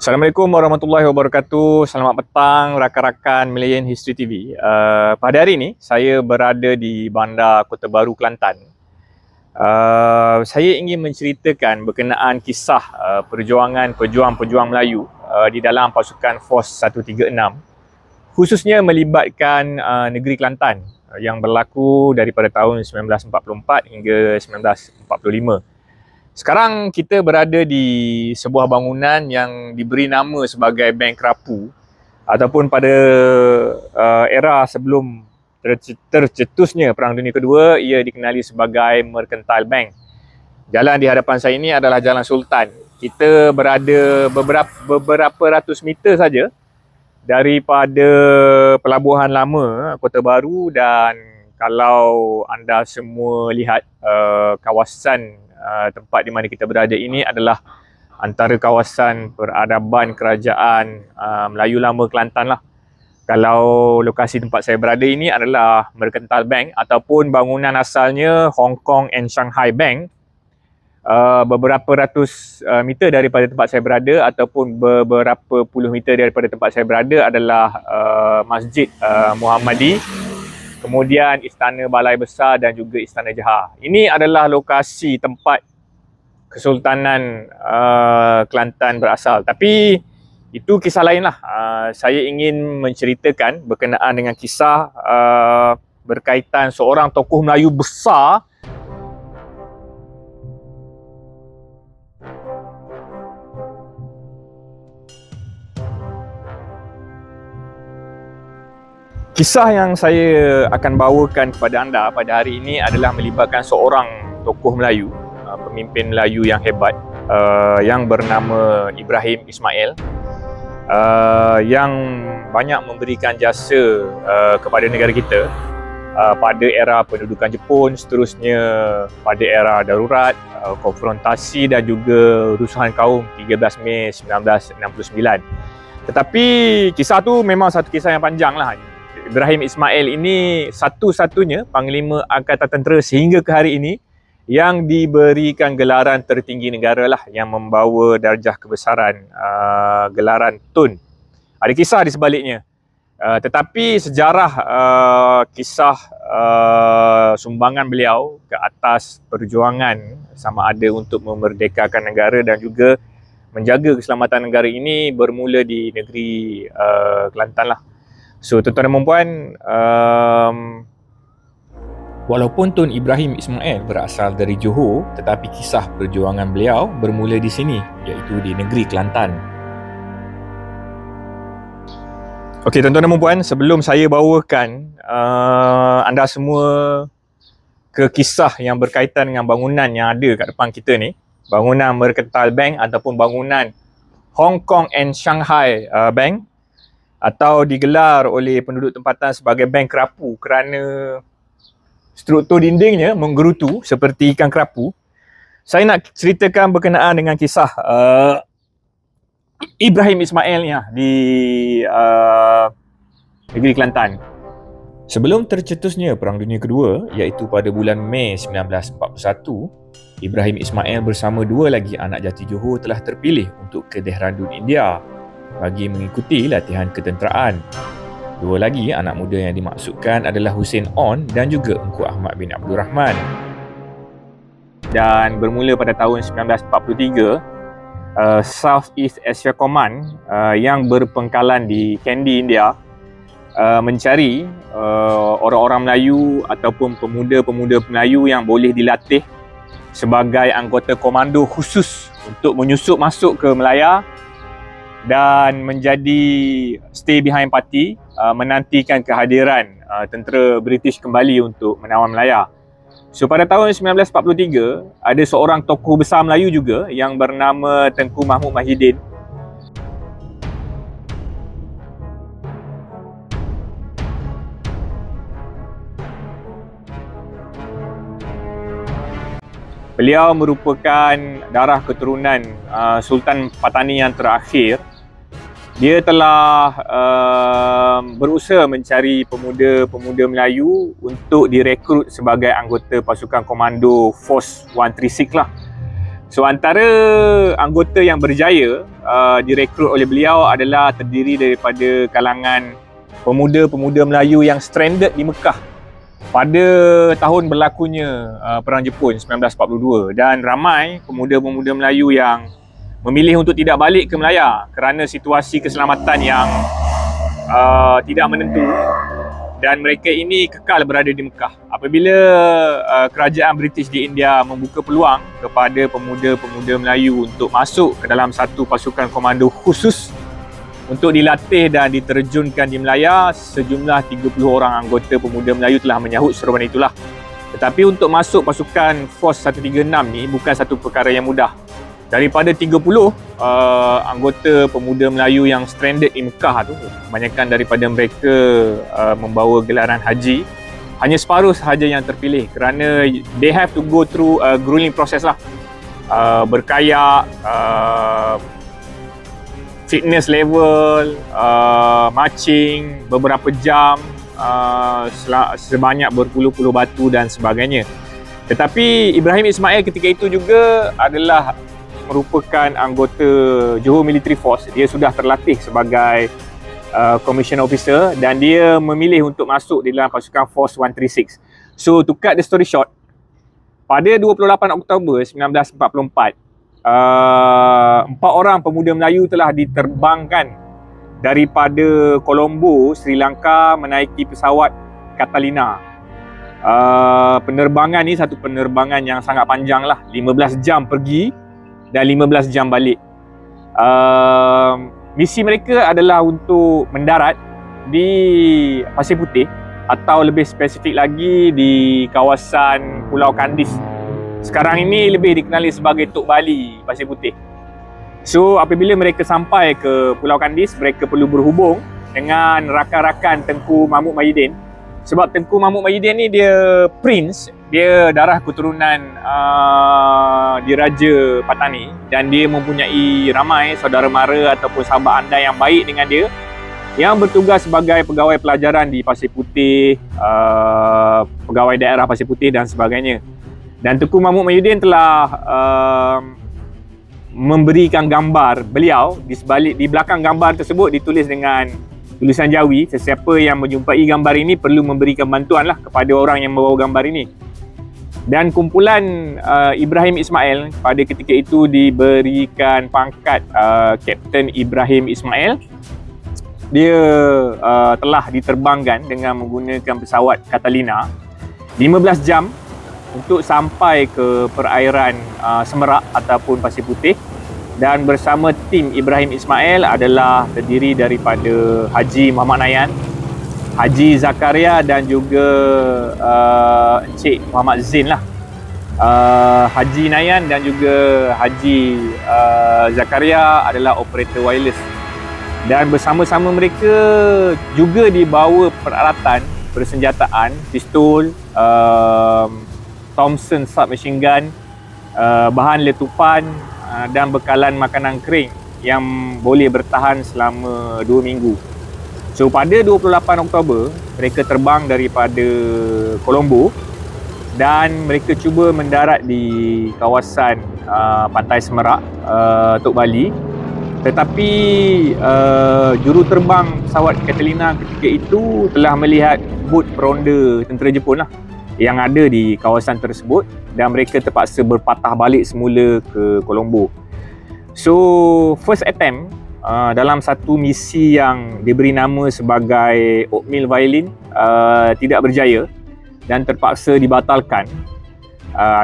Assalamualaikum warahmatullahi wabarakatuh. Selamat petang rakan-rakan Malayan History TV. Pada hari ini saya berada di Bandar Kota Baru, Kelantan. Saya ingin menceritakan berkenaan kisah perjuangan pejuang-pejuang Melayu di dalam pasukan Force 136, khususnya melibatkan negeri Kelantan yang berlaku daripada tahun 1944 hingga 1945. Sekarang kita berada di sebuah bangunan yang diberi nama sebagai Bank Kerapu, ataupun pada era sebelum tercetusnya Perang Dunia Kedua, ia dikenali sebagai Mercantile Bank. Jalan di hadapan saya ini adalah Jalan Sultan. Kita berada beberapa ratus meter saja daripada Pelabuhan Lama Kota Baru, dan kalau anda semua lihat kawasan tempat di mana kita berada ini adalah antara kawasan peradaban kerajaan Melayu Lama Kelantan lah. Kalau lokasi tempat saya berada ini adalah Mercantile Bank, ataupun bangunan asalnya Hong Kong and Shanghai Bank. Beberapa ratus meter daripada tempat saya berada, ataupun beberapa puluh meter daripada tempat saya berada adalah Masjid Muhammadi, kemudian Istana Balai Besar dan juga Istana Johor. Ini adalah lokasi tempat Kesultanan Kelantan berasal. Tapi itu kisah lain lah. Saya ingin menceritakan berkenaan dengan kisah berkaitan seorang tokoh Melayu besar Kisah yang saya akan bawakan kepada anda pada hari ini adalah melibatkan seorang tokoh Melayu, pemimpin Melayu yang hebat, yang bernama Ibrahim Ismail, yang banyak memberikan jasa kepada negara kita pada era pendudukan Jepun, seterusnya pada era darurat, konfrontasi dan juga rusuhan kaum 13 Mei 1969. Tetapi kisah tu memang satu kisah yang panjang lah. Ibrahim Ismail ini satu-satunya Panglima Angkatan Tentera sehingga ke hari ini yang diberikan gelaran tertinggi negara lah, yang membawa darjah kebesaran, gelaran Tun. Ada kisah di sebaliknya. Tetapi sejarah kisah sumbangan beliau ke atas perjuangan sama ada untuk memerdekakan negara dan juga menjaga keselamatan negara ini bermula di negeri Kelantan lah. So, tuan-tuan dan puan, walaupun Tun Ibrahim Ismail berasal dari Johor, tetapi kisah perjuangan beliau bermula di sini, iaitu di negeri Kelantan. Okey, tuan-tuan dan puan, sebelum saya bawakan anda semua ke kisah yang berkaitan dengan bangunan yang ada kat depan kita ni, bangunan Mercantile Bank ataupun bangunan Hong Kong and Shanghai Bank, atau digelar oleh penduduk tempatan sebagai Bank Kerapu kerana struktur dindingnya menggerutu seperti ikan kerapu. Saya nak ceritakan berkenaan dengan kisah Ibrahim Ismail ni di negeri Kelantan. Sebelum tercetusnya Perang Dunia Kedua, iaitu pada bulan Mei 1941, Ibrahim Ismail bersama dua lagi anak jati Johor telah terpilih untuk ke Dehradun, India bagi mengikuti latihan ketenteraan. Dua lagi anak muda yang dimaksudkan adalah Hussein On dan juga Engku Ahmad bin Abdul Rahman. Dan bermula pada tahun 1943, South East Asia Command yang berpengkalan di Kandy, India, mencari orang-orang Melayu ataupun pemuda-pemuda Melayu yang boleh dilatih sebagai anggota komando khusus untuk menyusup masuk ke Melaya dan menjadi stay behind party, menantikan kehadiran tentera British kembali untuk menawan Melaya. So pada tahun 1943, ada seorang tokoh besar Melayu juga yang bernama Tengku Mahmud Mahidin. Beliau merupakan darah keturunan Sultan Patani yang terakhir. Dia telah berusaha mencari pemuda-pemuda Melayu untuk direkrut sebagai anggota pasukan komando Force 136 lah. So antara anggota yang berjaya direkrut oleh beliau adalah terdiri daripada kalangan pemuda-pemuda Melayu yang stranded di Mekah pada tahun berlakunya Perang Jepun 1942, dan ramai pemuda-pemuda Melayu yang memilih untuk tidak balik ke Melaya kerana situasi keselamatan yang tidak menentu, dan mereka ini kekal berada di Mekah. Apabila kerajaan British di India membuka peluang kepada pemuda-pemuda Melayu untuk masuk ke dalam satu pasukan komando khusus untuk dilatih dan diterjunkan di Melaya, sejumlah 30 orang anggota pemuda Melayu telah menyahut seruan itulah. Tetapi untuk masuk pasukan Force 136 ni bukan satu perkara yang mudah. Daripada 30 anggota pemuda Melayu yang stranded di Mekah tu, kebanyakan daripada mereka membawa gelaran haji, hanya separuh sahaja yang terpilih kerana they have to go through a grueling process lah. Berkayak, fitness level, marching beberapa jam, sebanyak berpuluh-puluh batu dan sebagainya. Tetapi Ibrahim Ismail ketika itu juga adalah merupakan anggota Johor Military Force. Dia sudah terlatih sebagai commission officer dan dia memilih untuk masuk di dalam pasukan Force 136. So to cut the story short, pada 28 Oktober 1944, 4 orang pemuda Melayu telah diterbangkan daripada Colombo, Sri Lanka menaiki pesawat Catalina. Penerbangan ni satu penerbangan yang sangat panjang lah, 15 jam pergi dan 15 jam balik. Misi mereka adalah untuk mendarat di Pasir Putih, atau lebih spesifik lagi di kawasan Pulau Kandis. Sekarang ini lebih dikenali sebagai Tok Bali, Pasir Putih. So apabila mereka sampai ke Pulau Kandis, mereka perlu berhubung dengan rakan-rakan Tengku Mahmud Mahidin. Sebab Tengku Mahmud Mahidin ni dia prince, dia darah keturunan Diraja Patani, dan dia mempunyai ramai saudara mara ataupun sahabat andai yang baik dengan dia, yang bertugas sebagai pegawai pelajaran di Pasir Putih, pegawai daerah Pasir Putih dan sebagainya. Dan Tengku Mahmud Mahidin telah memberikan gambar beliau. Di belakang gambar tersebut ditulis dengan tulisan Jawi, sesiapa yang menjumpai gambar ini perlu memberikan bantuan lah kepada orang yang membawa gambar ini. Dan kumpulan Ibrahim Ismail pada ketika itu diberikan pangkat Kapten Ibrahim Ismail. Dia telah diterbangkan dengan menggunakan pesawat Catalina 15 jam untuk sampai ke perairan Semerak ataupun Pasir Putih. Dan bersama tim Ibrahim Ismail adalah terdiri daripada Haji Muhammad Nayan, Haji Zakaria dan juga Encik Muhammad Zain lah. Haji Nayan dan juga Haji Zakaria adalah operator wireless. Dan bersama-sama mereka juga dibawa peralatan persenjataan, pistol, Thompson submachine gun, bahan letupan dan bekalan makanan kering yang boleh bertahan selama 2 minggu. So pada 28 Oktober mereka terbang daripada Colombo dan mereka cuba mendarat di kawasan Pantai Semerak, Tok Bali. Tetapi juruterbang pesawat Catalina ketika itu telah melihat bot peronda tentera Jepun lah yang ada di kawasan tersebut, dan mereka terpaksa berpatah balik semula ke Colombo. So first attempt dalam satu misi yang diberi nama sebagai Oatmeal Violin tidak berjaya dan terpaksa dibatalkan.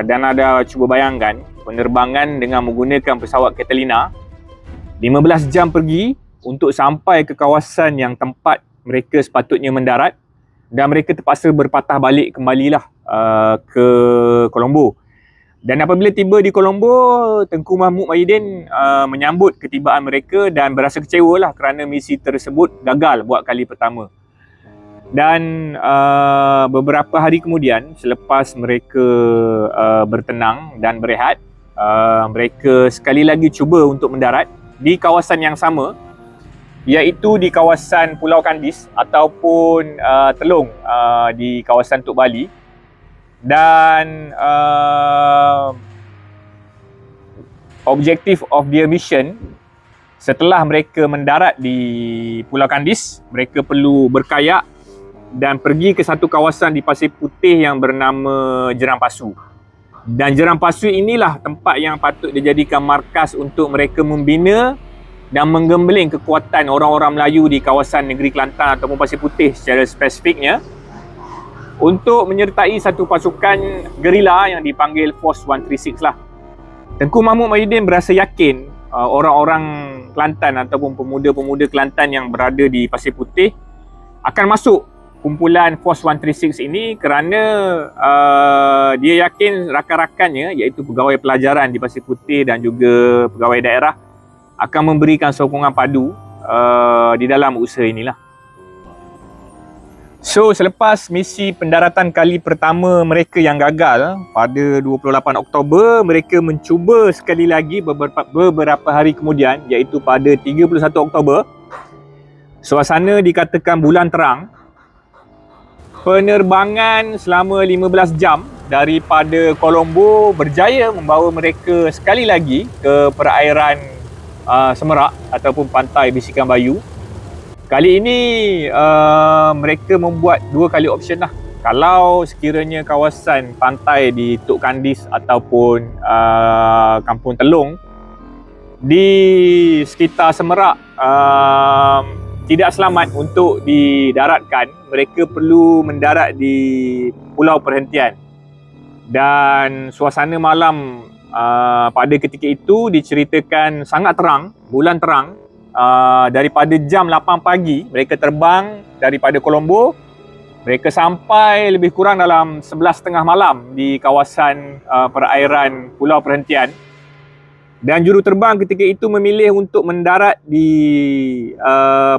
Dan ada cuba bayangkan penerbangan dengan menggunakan pesawat Catalina 15 jam pergi untuk sampai ke kawasan yang tempat mereka sepatutnya mendarat, dan mereka terpaksa berpatah balik kembalilah ke Colombo. Dan apabila tiba di Colombo, Tengku Mahmud Mahidin menyambut ketibaan mereka dan berasa kecewa lah kerana misi tersebut gagal buat kali pertama. Dan beberapa hari kemudian, selepas mereka bertenang dan berehat, mereka sekali lagi cuba untuk mendarat di kawasan yang sama, iaitu di kawasan Pulau Kandis ataupun Telung di kawasan Tok Bali. Dan objective of their mission, setelah mereka mendarat di Pulau Kandis, mereka perlu berkayak dan pergi ke satu kawasan di Pasir Putih yang bernama Jerang Pasu. Dan Jerang Pasu inilah tempat yang patut dijadikan markas untuk mereka membina dan menggembeling kekuatan orang-orang Melayu di kawasan negeri Kelantan ataupun Pasir Putih secara spesifiknya, untuk menyertai satu pasukan gerila yang dipanggil Force 136 lah. Tengku Mahmud Mahyudin berasa yakin orang-orang Kelantan ataupun pemuda-pemuda Kelantan yang berada di Pasir Putih akan masuk kumpulan Force 136 ini kerana dia yakin rakan-rakannya, iaitu pegawai pelajaran di Pasir Putih dan juga pegawai daerah, akan memberikan sokongan padu di dalam usaha inilah. So, selepas misi pendaratan kali pertama mereka yang gagal pada 28 Oktober, mereka mencuba sekali lagi beberapa hari kemudian, iaitu pada 31 Oktober. Suasana dikatakan bulan terang. Penerbangan selama 15 jam daripada Colombo berjaya membawa mereka sekali lagi ke perairan Semerak ataupun pantai Bisikan Bayu. Kali ini mereka membuat dua kali option lah. Kalau sekiranya kawasan pantai di Tok Kandis ataupun Kampung Telung di sekitar Semerak tidak selamat untuk didaratkan, mereka perlu mendarat di pulau perhentian. Dan suasana malam pada ketika itu diceritakan sangat terang, bulan terang. Daripada jam 8 pagi mereka terbang daripada Colombo, mereka sampai lebih kurang dalam 11.30 malam di kawasan perairan pulau perhentian. Dan juruterbang ketika itu memilih untuk mendarat di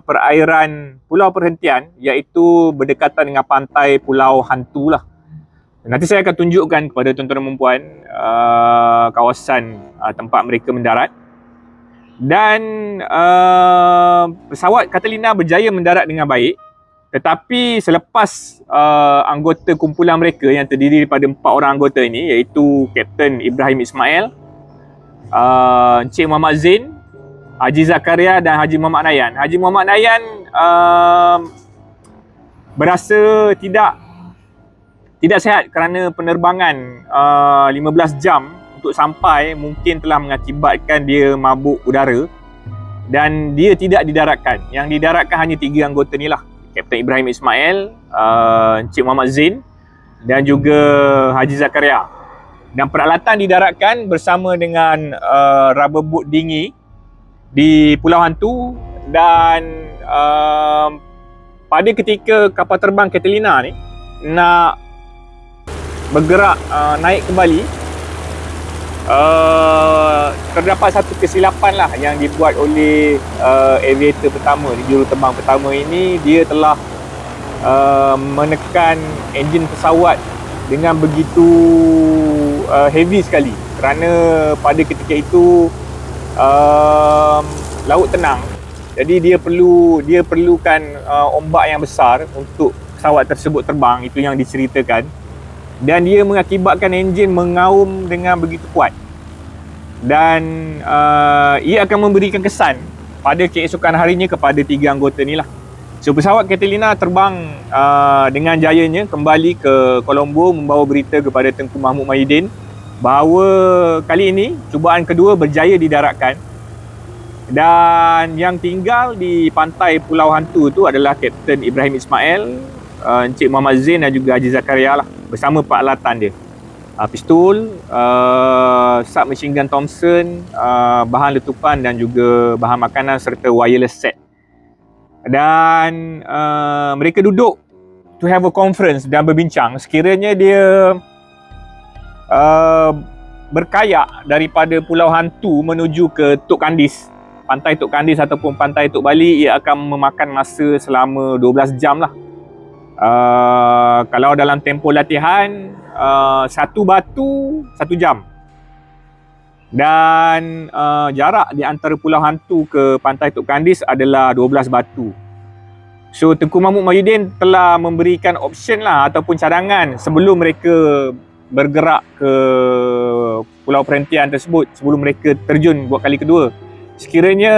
perairan pulau perhentian, iaitu berdekatan dengan pantai Pulau Hantu lah. Nanti saya akan tunjukkan kepada tuan-tuan dan puan kawasan tempat mereka mendarat. Dan pesawat Catalina berjaya mendarat dengan baik, tetapi selepas anggota kumpulan mereka yang terdiri daripada 4 orang anggota ini, iaitu Kapten Ibrahim Ismail, Encik Muhammad Zain, Haji Zakaria dan Haji Muhammad Nayan. Haji Muhammad Nayan berasa tidak sihat kerana penerbangan 15 jam untuk sampai mungkin telah mengakibatkan dia mabuk udara dan dia tidak didaratkan. Yang didaratkan hanya 3 anggota ni lah, Kapten Ibrahim Ismail, Encik Muhammad Zain dan juga Haji Zakaria. Dan peralatan didaratkan bersama dengan rubber boat dinghy di Pulau Hantu. Dan pada ketika kapal terbang Catalina ni nak bergerak naik kembali, terdapat satu kesilapan lah yang dibuat oleh aviator pertama di juruterbang pertama ini. Dia telah menekan enjin pesawat dengan begitu heavy sekali kerana pada ketika itu laut tenang. Jadi dia perlukan ombak yang besar untuk pesawat tersebut terbang, itu yang diceritakan. Dan dia mengakibatkan enjin mengaum dengan begitu kuat. Dan ia akan memberikan kesan pada keesokan harinya kepada 3 anggota ni lah. So, pesawat Catalina terbang dengan jayanya kembali ke Colombo, membawa berita kepada Tengku Mahmud Mahyudin bahawa kali ini cubaan kedua berjaya didaratkan. Dan yang tinggal di pantai Pulau Hantu tu adalah Kapten Ibrahim Ismail, Encik Muhammad Zain dan juga Haji Zakaria lah, bersama peralatan dia, pistol, submachine gun Thompson, bahan letupan dan juga bahan makanan serta wireless set. Dan mereka duduk to have a conference dan berbincang sekiranya dia berkayak daripada Pulau Hantu menuju ke Tok Kandis, pantai Tok Kandis ataupun pantai Tok Bali, ia akan memakan masa selama 12 jam lah. Kalau dalam tempoh latihan, satu batu 1 jam. Dan jarak di antara Pulau Hantu ke pantai Tok Kandis adalah 12 batu. So, Tengku Mahmud Mahyudin telah memberikan option lah ataupun cadangan sebelum mereka bergerak ke pulau perhentian tersebut sebelum mereka terjun buat kali kedua. Sekiranya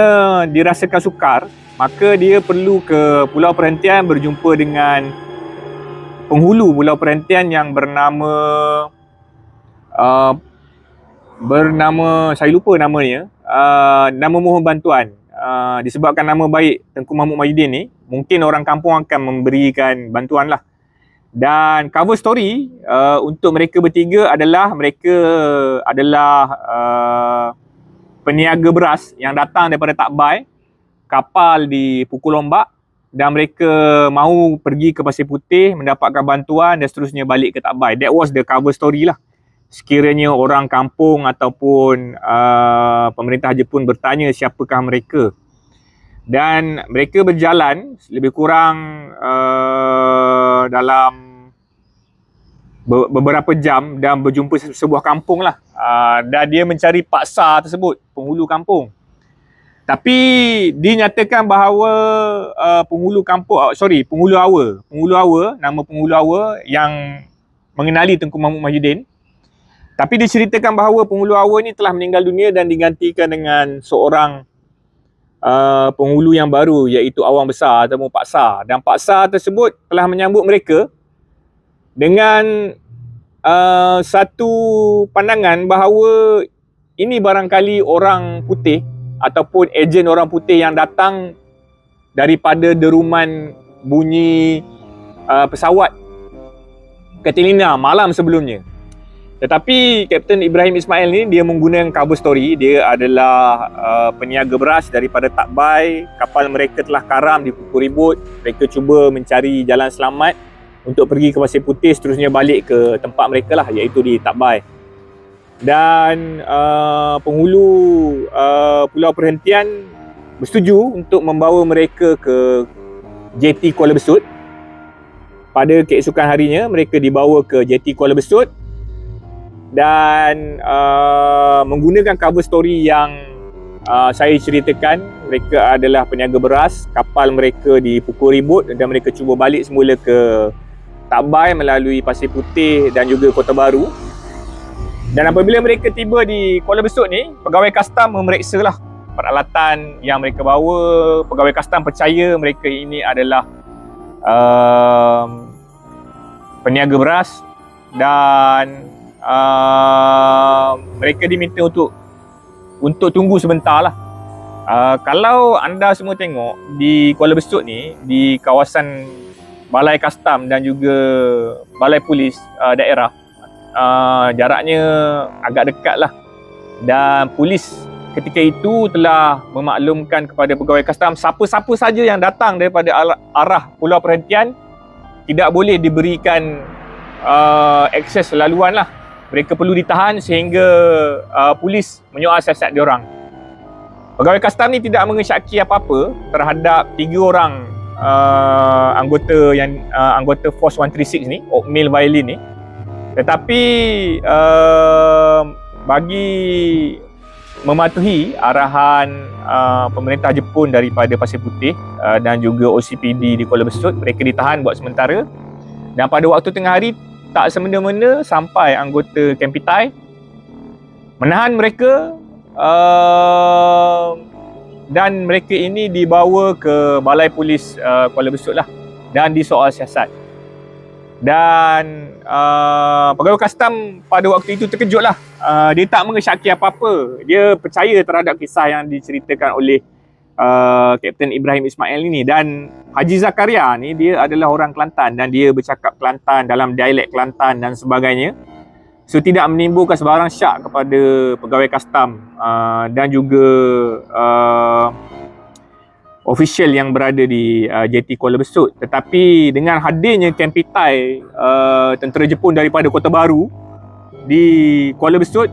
dirasakan sukar, maka dia perlu ke pulau perhentian berjumpa dengan penghulu pulau perhentian yang bernama saya lupa namanya, nama mohon bantuan. Disebabkan nama baik Tengku Mahmud Mahyudin ni, mungkin orang kampung akan memberikan bantuan lah. Dan cover story untuk mereka bertiga adalah mereka adalah peniaga beras yang datang daripada Takbai, kapal di Pukul Ombak, dan mereka mahu pergi ke Pasir Putih mendapatkan bantuan dan seterusnya balik ke Takbai. That was the cover story lah. Sekiranya orang kampung ataupun pemerintah Jepun bertanya siapakah mereka. Dan mereka berjalan lebih kurang dalam beberapa jam dan berjumpa sebuah kampung lah. Dan dia mencari paksa tersebut, penghulu kampung. Tapi dinyatakan bahawa penghulu Awa yang mengenali Tengku Mahmud Mahyudin. Tapi diceritakan bahawa penghulu Awa ni telah meninggal dunia dan digantikan dengan seorang penghulu yang baru, iaitu Awang Besar ataupun Pak Sar. Dan Pak Sar tersebut telah menyambut mereka dengan satu pandangan bahawa ini barangkali orang putih ataupun ejen orang putih yang datang daripada deruman bunyi pesawat Catalina malam sebelumnya. Tetapi Kapten Ibrahim Ismail ni dia menggunakan cover story. Dia adalah peniaga beras daripada Takbai. Kapal mereka telah karam di Pukul Ribut. Mereka cuba mencari jalan selamat untuk pergi ke Pasir Putih, seterusnya balik ke tempat mereka lah, iaitu di Takbai. Dan penghulu pulau perhentian bersetuju untuk membawa mereka ke JT Kuala Besut. Pada keesokan harinya mereka dibawa ke JT Kuala Besut dan menggunakan cover story yang saya ceritakan. Mereka adalah peniaga beras, kapal mereka di Pukul Ribut dan mereka cuba balik semula ke Takbai melalui Pasir Putih dan juga Kota Baru. Dan apabila mereka tiba di Kuala Besut ni, pegawai kastam memeriksa lah peralatan yang mereka bawa. Pegawai kastam percaya mereka ini adalah peniaga beras dan mereka diminta untuk tunggu sebentar lah. Kalau anda semua tengok di Kuala Besut ni, di kawasan Balai Kastam dan juga Balai Polis daerah, jaraknya agak dekat lah. Dan polis ketika itu telah memaklumkan kepada pegawai kastam siapa-siapa saja yang datang daripada arah pulau perhentian tidak boleh diberikan akses laluan lah. Mereka perlu ditahan sehingga polis menyoal siasat diorang. Pegawai kastam ni tidak mengesyaki apa-apa terhadap 3 orang anggota Force 136 ni, Okmil Violin ni. Tetapi bagi mematuhi arahan pemerintah Jepun daripada Pasir Putih dan juga OCPD di Kuala Besut, mereka ditahan buat sementara. Dan pada waktu tengah hari, tak semena-mena sampai anggota Kempitai menahan mereka dan mereka ini dibawa ke Balai Polis Kuala Besut lah dan disoal siasat. Dan pegawai kastam pada waktu itu terkejut lah. Dia tak mengesyaki apa-apa. Dia percaya terhadap kisah yang diceritakan oleh Kapten Ibrahim Ismail ini. Dan Haji Zakaria ni dia adalah orang Kelantan dan dia bercakap Kelantan dalam dialek Kelantan dan sebagainya. So tidak menimbulkan sebarang syak kepada pegawai kastam dan juga official yang berada di JT Kuala Besut. Tetapi dengan hadirnya Kempitai tentera Jepun daripada Kota Baru di Kuala Besut,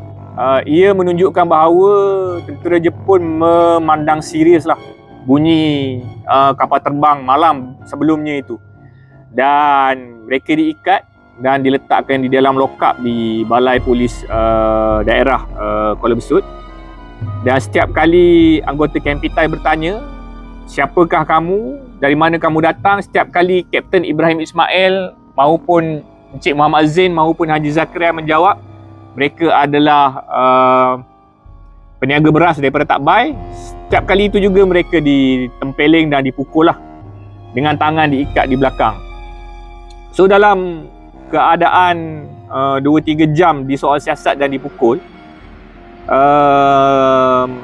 ia menunjukkan bahawa tentera Jepun memandang serius lah bunyi kapal terbang malam sebelumnya itu. Dan mereka diikat dan diletakkan di dalam lokap di Balai Polis daerah Kuala Besut. Dan setiap kali anggota Kempitai bertanya, siapakah kamu? Dari mana kamu datang? Setiap kali Kapten Ibrahim Ismail maupun Encik Muhammad Zain maupun Haji Zakaria menjawab, mereka adalah peniaga beras daripada Takbai. Setiap kali itu juga mereka ditempeling dan dipukul lah, dengan tangan diikat di belakang. So dalam keadaan 2-3 jam disoal siasat dan dipukul,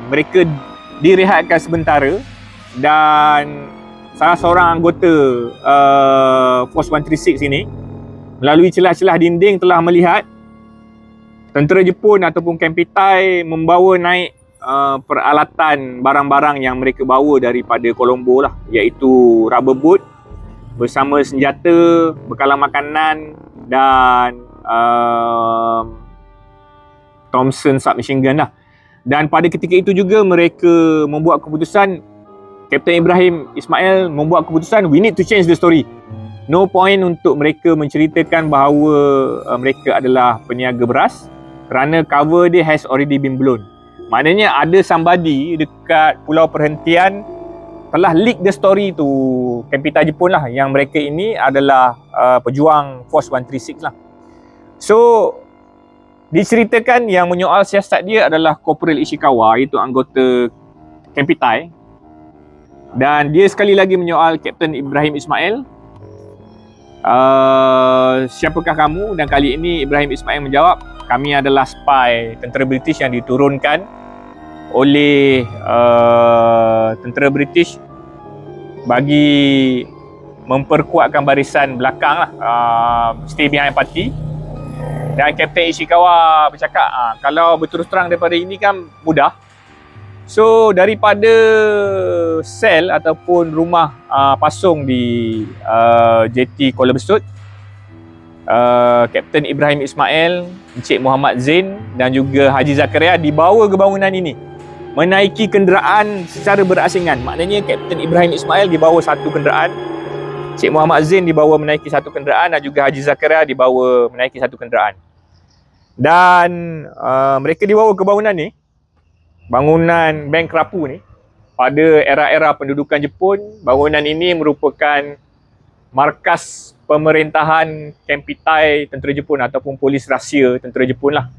mereka direhatkan sementara, dan salah seorang anggota Force 136 ini melalui celah-celah dinding telah melihat tentera Jepun ataupun Kempitai membawa naik peralatan barang-barang yang mereka bawa daripada Colombo lah, iaitu rubber boot bersama senjata, bekalan makanan dan Thompson submachine gun lah. Dan pada ketika itu juga mereka membuat keputusan, Kapten Ibrahim Ismail membuat keputusan, we need to change the story. No point untuk mereka menceritakan bahawa mereka adalah peniaga beras, kerana cover dia has already been blown. Maknanya ada somebody dekat pulau perhentian telah leak the story tu Kempitai Jepun lah, yang mereka ini adalah pejuang Force 136 lah. So diceritakan yang menyoal siasat dia adalah Corporal Ishikawa, iaitu anggota Kempitai, dan dia sekali lagi menyoal Kapten Ibrahim Ismail, siapakah kamu? Dan kali ini Ibrahim Ismail menjawab, kami adalah spy tentera British yang diturunkan oleh tentera British bagi memperkuatkan barisan belakang lah, stay behind party. Dan Kapten Ishikawa bercakap, kalau berterus terang daripada ini kan mudah. So daripada sel ataupun rumah pasung di JT Kuala Besut, Kapten Ibrahim Ismail, Encik Muhammad Zain dan juga Haji Zakaria dibawa ke bangunan ini menaiki kenderaan secara berasingan. Maknanya Kapten Ibrahim Ismail dibawa satu kenderaan, Encik Muhammad Zain dibawa menaiki satu kenderaan, dan juga Haji Zakaria dibawa menaiki satu kenderaan. Dan mereka dibawa ke bangunan ni, bangunan Bank Kerapu ni. Pada era-era pendudukan Jepun, bangunan ini merupakan markas pemerintahan Kempitai tentera Jepun ataupun polis rahsia tentera Jepun lah.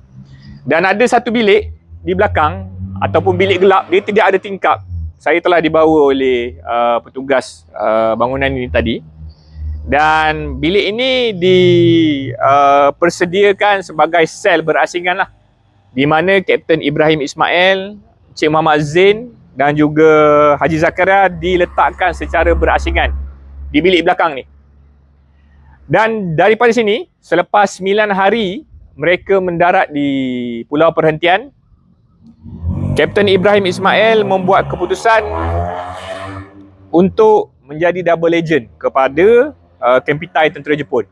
Dan ada satu bilik di belakang ataupun bilik gelap, dia tidak ada tingkap. Saya telah dibawa oleh petugas bangunan ini tadi. Dan bilik ini dipersediakan sebagai sel berasingan lah, di mana Kapten Ibrahim Ismail, Encik Muhammad Zain dan juga Haji Zakaria diletakkan secara berasingan di bilik belakang ni. Dan daripada sini, selepas 9 hari mereka mendarat di pulau perhentian, Kapten Ibrahim Ismail membuat keputusan untuk menjadi double agent kepada Kempitai tentera Jepun.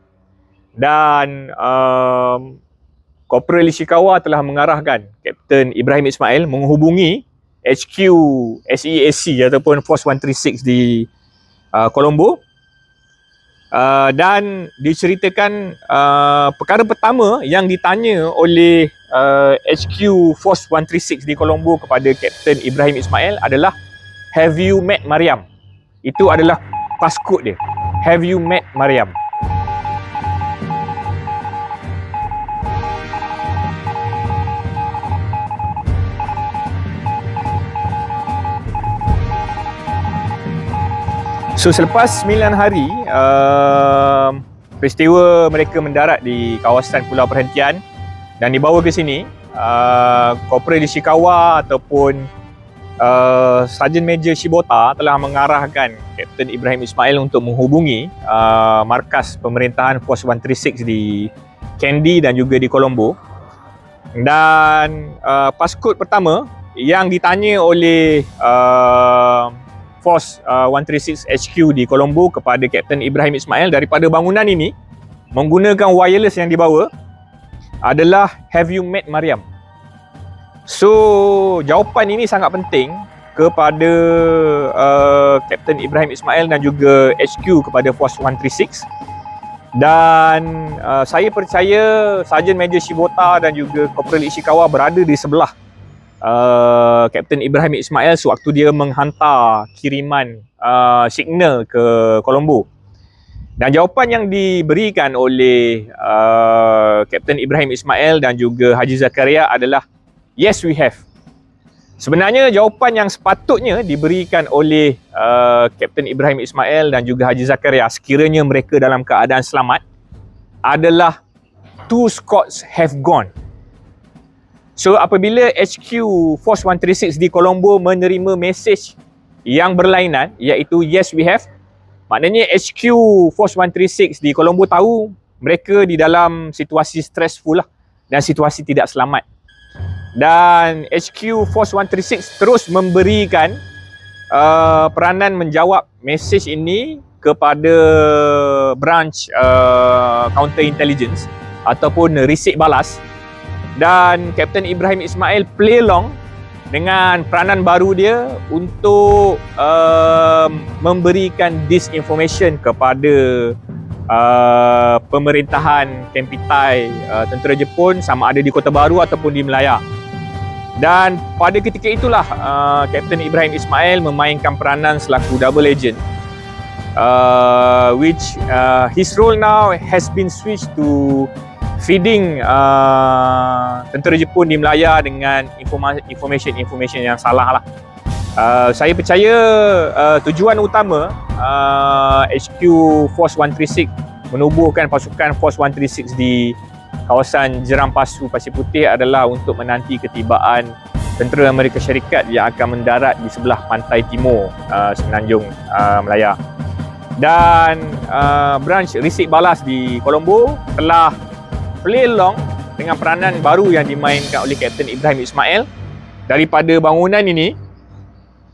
Dan Corporal Ishikawa telah mengarahkan Kapten Ibrahim Ismail menghubungi HQ SEAC ataupun Force 136 di Colombo, dan diceritakan perkara pertama yang ditanya oleh HQ Force 136 di Colombo kepada Kapten Ibrahim Ismail adalah, have you met Mariam? Itu adalah passcode dia, have you met Mariam? So selepas 9 hari peristiwa mereka mendarat di kawasan pulau perhentian dan dibawa ke sini, Corporal Ishikawa ataupun Sarjan Major Shibota telah mengarahkan Kapten Ibrahim Ismail untuk menghubungi markas pemerintahan Force 136 di Kandy dan juga di Colombo. Dan passcode pertama yang ditanya oleh Force 136 HQ di Colombo kepada Kapten Ibrahim Ismail daripada bangunan ini menggunakan wireless yang dibawa adalah, have you met Mariam? So jawapan ini sangat penting kepada Kapten Ibrahim Ismail dan juga HQ kepada Force 136. Dan saya percaya Sarjan Major Shibota dan juga Corporal Ishikawa berada di sebelah Kapten Ibrahim Ismail sewaktu dia menghantar kiriman signal ke Colombo. Dan jawapan yang diberikan oleh Kapten Ibrahim Ismail dan juga Haji Zakaria adalah yes, we have. Sebenarnya jawapan yang sepatutnya diberikan oleh Kapten Ibrahim Ismail dan juga Haji Zakaria sekiranya mereka dalam keadaan selamat adalah 2 Scots have gone. So apabila HQ Force 136 di Colombo menerima mesej yang berlainan iaitu yes, we have, maknanya HQ Force 136 di Colombo tahu mereka di dalam situasi stressful lah dan situasi tidak selamat. Dan HQ Force 136 terus memberikan peranan menjawab mesej ini kepada branch counter intelligence ataupun risik balas, dan Kapten Ibrahim Ismail play along dengan peranan baru dia untuk memberikan disinformation kepada pemerintahan Kempitai tentera Jepun, sama ada di Kota Baru ataupun di Melaya. Dan pada ketika itulah Kapten Ibrahim Ismail memainkan peranan selaku double agent, which his role now has been switched to feeding tentera Jepun di Melaya dengan information yang salah lah. Saya percaya tujuan utama HQ Force 136 menubuhkan pasukan Force 136 di kawasan Jeram Pasu Pasir Putih adalah untuk menanti ketibaan tentera Amerika Syarikat yang akan mendarat di sebelah pantai timur Semenanjung Melaya. Dan branch risik balas di Colombo telah play along dengan peranan baru yang dimainkan oleh Kapten Ibrahim Ismail. Daripada bangunan ini,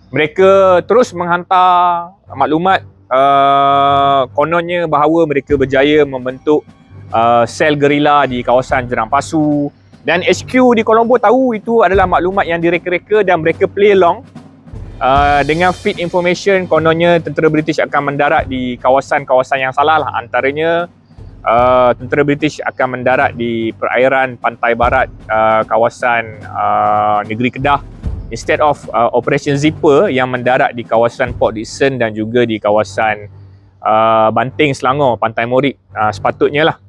mereka terus menghantar maklumat kononnya bahawa mereka berjaya membentuk sel gerila di kawasan Jeram Pasu, dan HQ di Colombo tahu itu adalah maklumat yang direka-reka dan mereka play along dengan feed information kononnya tentera British akan mendarat di kawasan-kawasan yang salah lah. Antaranya tentera British akan mendarat di perairan pantai barat kawasan negeri Kedah instead of Operation Zipper yang mendarat di kawasan Port Dickson dan juga di kawasan Banting, Selangor, Pantai Morik sepatutnya lah.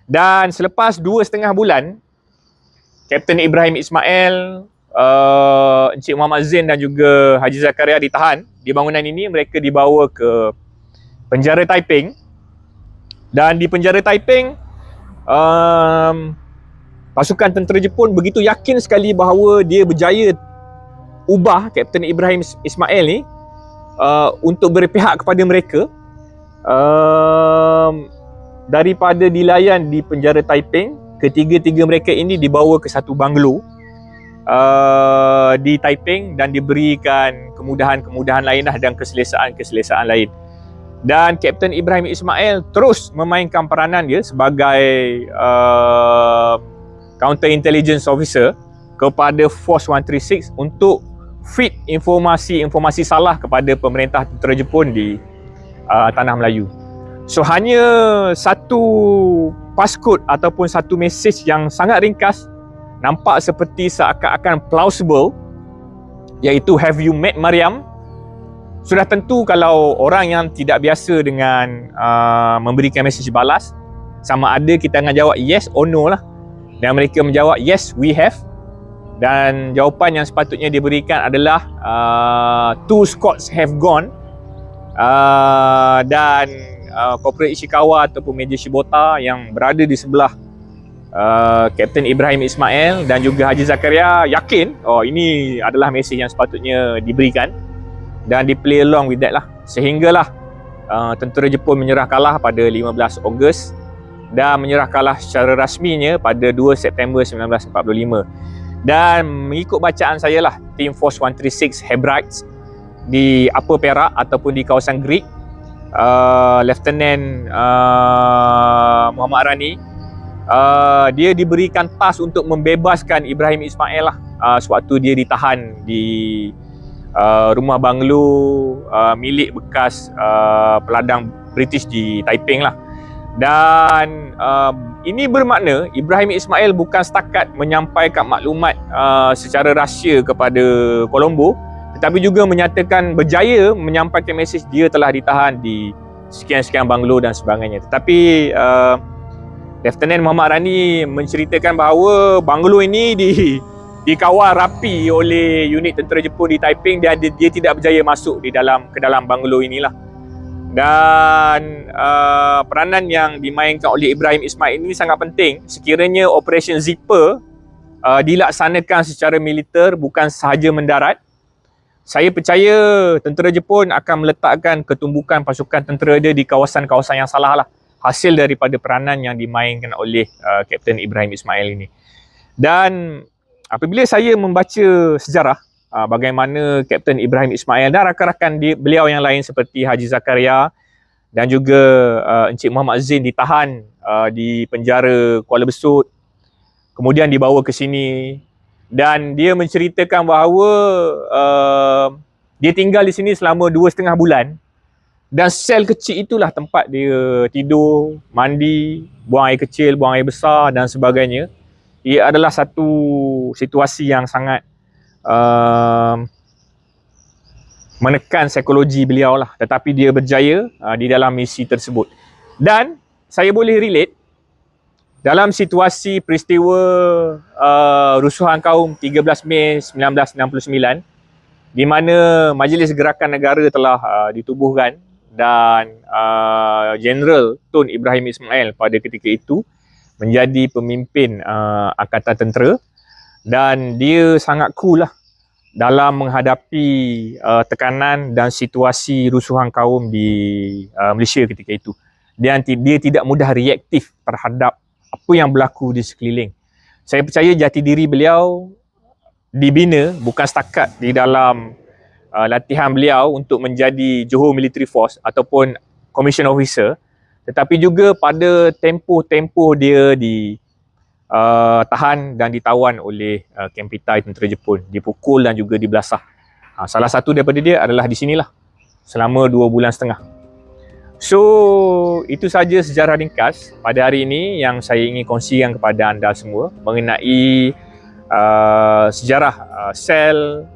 Dan selepas 2.5 bulan Kapten Ibrahim Ismail, Encik Muhammad Zain dan juga Haji Zakaria ditahan di bangunan ini, mereka dibawa ke penjara Taiping. Dan di penjara Taiping, pasukan tentera Jepun begitu yakin sekali bahawa dia berjaya ubah Kapten Ibrahim Ismail ni untuk berpihak kepada mereka. Daripada dilayan di penjara Taiping, ketiga-tiga mereka ini dibawa ke satu banglo di Taiping dan diberikan kemudahan-kemudahan lain dan keselesaan-keselesaan lain. Dan Kapten Ibrahim Ismail terus memainkan peranan dia sebagai counter intelligence officer kepada Force 136 untuk feed informasi salah kepada pemerintah tentera Jepun di Tanah Melayu. So hanya satu passcode ataupun satu mesej yang sangat ringkas, nampak seperti seakan-akan plausible, iaitu have you met Mariam? Sudah tentu kalau orang yang tidak biasa dengan memberikan mesej balas, sama ada kita akan jawab yes or no lah. Dan mereka menjawab yes, we have. Dan jawapan yang sepatutnya diberikan adalah 2 Scots have gone. Dan Corporal Ishikawa ataupun Major Shibota yang berada di sebelah Kapten Ibrahim Ismail dan juga Haji Zakaria yakin ini adalah mesej yang sepatutnya diberikan, dan di play along with that lah, sehinggalah tentera Jepun menyerah kalah pada 15 Ogos dan menyerah kalah secara rasminya pada 2 September 1945. Dan mengikut bacaan saya lah, Team Force 136 Hebrides di Upper Perak ataupun di kawasan Greek, Lieutenant Muhammad Rani, dia diberikan task untuk membebaskan Ibrahim Ismail lah sewaktu dia ditahan di rumah banglo milik bekas peladang British di Taiping lah. Dan ini bermakna Ibrahim Ismail bukan setakat menyampaikan maklumat secara rahsia kepada Colombo, tetapi juga menyatakan berjaya menyampaikan mesej dia telah ditahan di sekian-sekian banglo dan sebagainya. Tetapi Lieutenant Muhammad Rani menceritakan bahawa banglo ini dikawal rapi oleh unit tentera Jepun di Taiping, dan dia tidak berjaya masuk ke dalam banglo inilah. Dan peranan yang dimainkan oleh Ibrahim Ismail ini sangat penting sekiranya Operation Zipper dilaksanakan secara militer, bukan sahaja mendarat. Saya percaya tentera Jepun akan meletakkan ketumbukan pasukan tentera dia di kawasan-kawasan yang salah lah, hasil daripada peranan yang dimainkan oleh Kapten Ibrahim Ismail ini. Dan apabila saya membaca sejarah bagaimana Kapten Ibrahim Ismail dan rakan-rakan beliau yang lain seperti Haji Zakaria dan juga Encik Muhammad Zain ditahan di penjara Kuala Besut, kemudian dibawa ke sini, dan dia menceritakan bahawa dia tinggal di sini selama 2,5 bulan. Dan sel kecil itulah tempat dia tidur, mandi, buang air kecil, buang air besar dan sebagainya. Ia adalah satu situasi yang sangat menekan psikologi beliau lah. Tetapi dia berjaya di dalam misi tersebut. Dan saya boleh relate dalam situasi peristiwa rusuhan kaum 13 Mei 1969, di mana Majlis Gerakan Negara telah ditubuhkan, dan Jeneral Tun Ibrahim Ismail pada ketika itu menjadi pemimpin Angkatan Tentera, dan dia sangat cool lah dalam menghadapi tekanan dan situasi rusuhan kaum di Malaysia ketika itu. Dan dia tidak mudah reaktif terhadap apa yang berlaku di sekeliling. Saya percaya jati diri beliau dibina bukan setakat di dalam latihan beliau untuk menjadi Johor Military Force ataupun Commission Officer, tetapi juga pada tempoh-tempoh dia tahan dan ditawan oleh Kempitai tentera Jepun, dipukul dan juga dibelasah. Salah satu daripada dia adalah di sinilah selama 2,5 bulan. So, itu saja sejarah ringkas pada hari ini yang saya ingin kongsikan kepada anda semua mengenai sejarah sel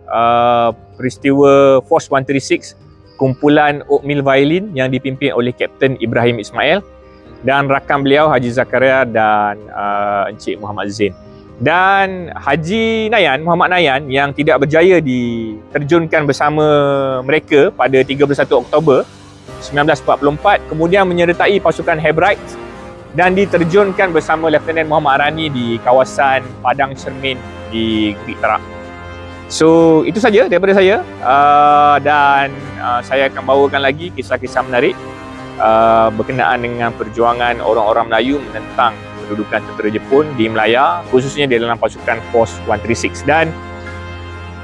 peristiwa Force 136, kumpulan Oatmeal Violin yang dipimpin oleh Kapten Ibrahim Ismail dan rakan beliau Haji Zakaria dan Encik Muhammad Zain. Dan Haji Nayan, Muhammad Nayan yang tidak berjaya diterjunkan bersama mereka pada 31 Oktober 1944, kemudian menyertai pasukan Hebrides dan diterjunkan bersama Lieutenant Muhammad Rani di kawasan Padang Cermin di Great Perak. So, itu saja daripada saya, dan saya akan bawakan lagi kisah-kisah menarik berkenaan dengan perjuangan orang-orang Melayu menentang kedudukan tentera Jepun di Melaya, khususnya di dalam pasukan Force 136. Dan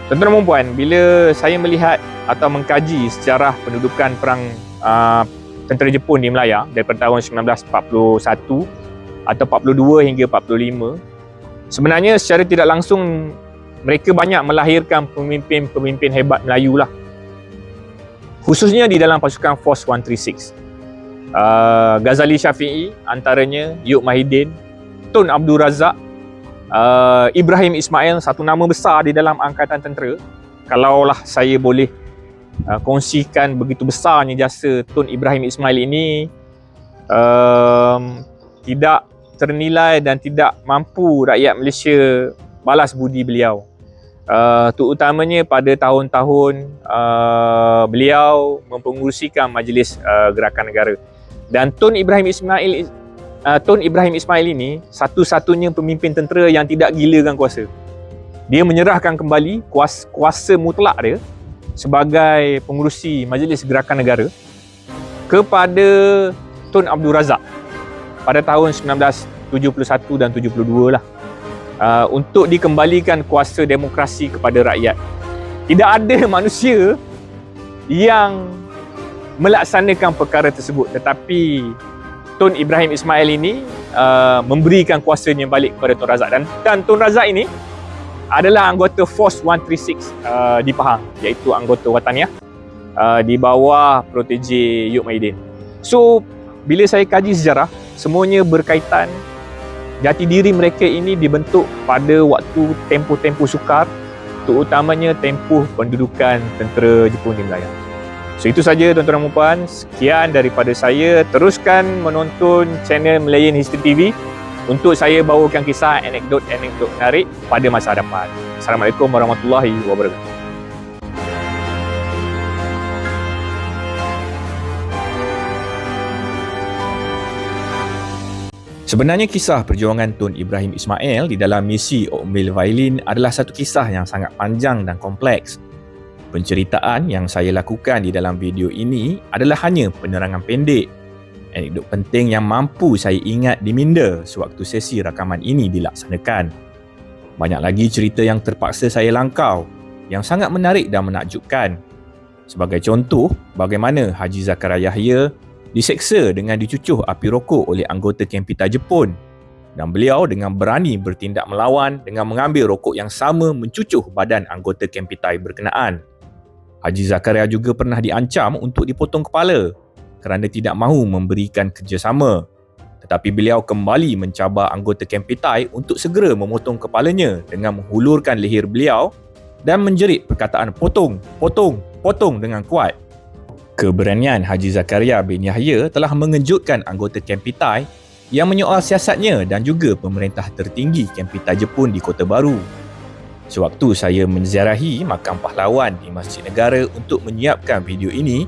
tuan-tuan dan puan, bila saya melihat atau mengkaji sejarah pendudukan perang tentera Jepun di Melaya daripada tahun 1941 atau 42 hingga 45, sebenarnya secara tidak langsung mereka banyak melahirkan pemimpin-pemimpin hebat Melayu lah, khususnya di dalam pasukan Force 136. Ghazali Syafi'i antaranya, Yuk Mahidin, Tun Abdul Razak, Ibrahim Ismail, satu nama besar di dalam angkatan tentera. Kalaulah saya boleh kongsikan begitu besarnya jasa Tun Ibrahim Ismail ini, tidak ternilai dan tidak mampu rakyat Malaysia balas budi beliau. Terutamanya pada tahun-tahun beliau mempengurusikan Majlis Gerakan Negara. Dan Tun Ibrahim Ismail ini satu-satunya pemimpin tentera yang tidak gilakan kuasa. Dia menyerahkan kembali kuasa mutlak dia sebagai pengurusi Majlis Gerakan Negara kepada Tun Abdul Razak pada tahun 1971 dan 72 lah, untuk dikembalikan kuasa demokrasi kepada rakyat. Tidak ada manusia yang melaksanakan perkara tersebut, tetapi Tun Ibrahim Ismail ini memberikan kuasanya balik kepada Tun Razak, dan Tun Razak ini adalah anggota Force 136 di Pahang, iaitu anggota Wataniah di bawah protege Yuk Mahidin. So, bila saya kaji sejarah, semuanya berkaitan. Jati diri mereka ini dibentuk pada waktu tempoh-tempoh sukar, terutamanya tempoh pendudukan tentera Jepun di Melaya. So itu saja tuan-tuan dan puan, sekian daripada saya. Teruskan menonton channel Malayan History TV untuk saya bawakan kisah anekdot-anekdot menarik pada masa hadapan. Assalamualaikum warahmatullahi wabarakatuh. Sebenarnya kisah perjuangan Tun Ibrahim Ismail di dalam misi Okmil Violin adalah satu kisah yang sangat panjang dan kompleks. Penceritaan yang saya lakukan di dalam video ini adalah hanya penerangan pendek. Anekdot penting yang mampu saya ingat di minda sewaktu sesi rakaman ini dilaksanakan. Banyak lagi cerita yang terpaksa saya langkau yang sangat menarik dan menakjubkan. Sebagai contoh, bagaimana Haji Zakaria Yahya diseksa dengan dicucuh api rokok oleh anggota Kempita Jepun dan beliau dengan berani bertindak melawan dengan mengambil rokok yang sama mencucuh badan anggota Kempita berkenaan. Haji Zakaria juga pernah diancam untuk dipotong kepala kerana tidak mahu memberikan kerjasama. Tetapi beliau kembali mencabar anggota Kempita untuk segera memotong kepalanya dengan menghulurkan leher beliau dan menjerit perkataan potong, potong, potong dengan kuat. Keberanian Haji Zakaria bin Yahya telah mengejutkan anggota Kempita yang menyoal siasatnya dan juga pemerintah tertinggi Kempita Jepun di Kota Baru. Sewaktu saya menziarahi makam pahlawan di Masjid Negara untuk menyiapkan video ini,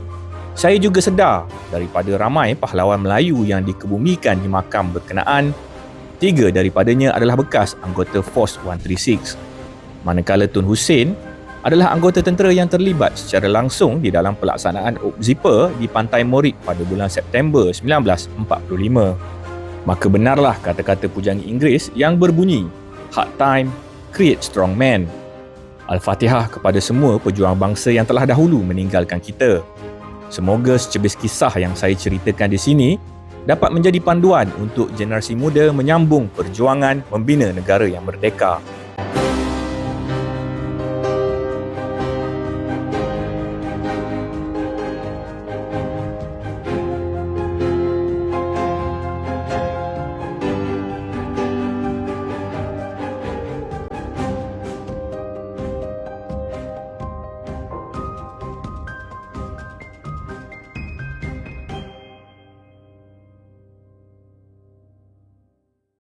saya juga sedar daripada ramai pahlawan Melayu yang dikebumikan di makam berkenaan, 3 daripadanya adalah bekas anggota Force 136. Manakala Tun Hussein adalah anggota tentera yang terlibat secara langsung di dalam pelaksanaan Zipper di Pantai Morik pada bulan September 1945. Maka benarlah kata-kata pujangga Inggeris yang berbunyi, "Hard time, create strong men." Al-Fatihah kepada semua pejuang bangsa yang telah dahulu meninggalkan kita. Semoga secebis kisah yang saya ceritakan di sini dapat menjadi panduan untuk generasi muda menyambung perjuangan membina negara yang merdeka.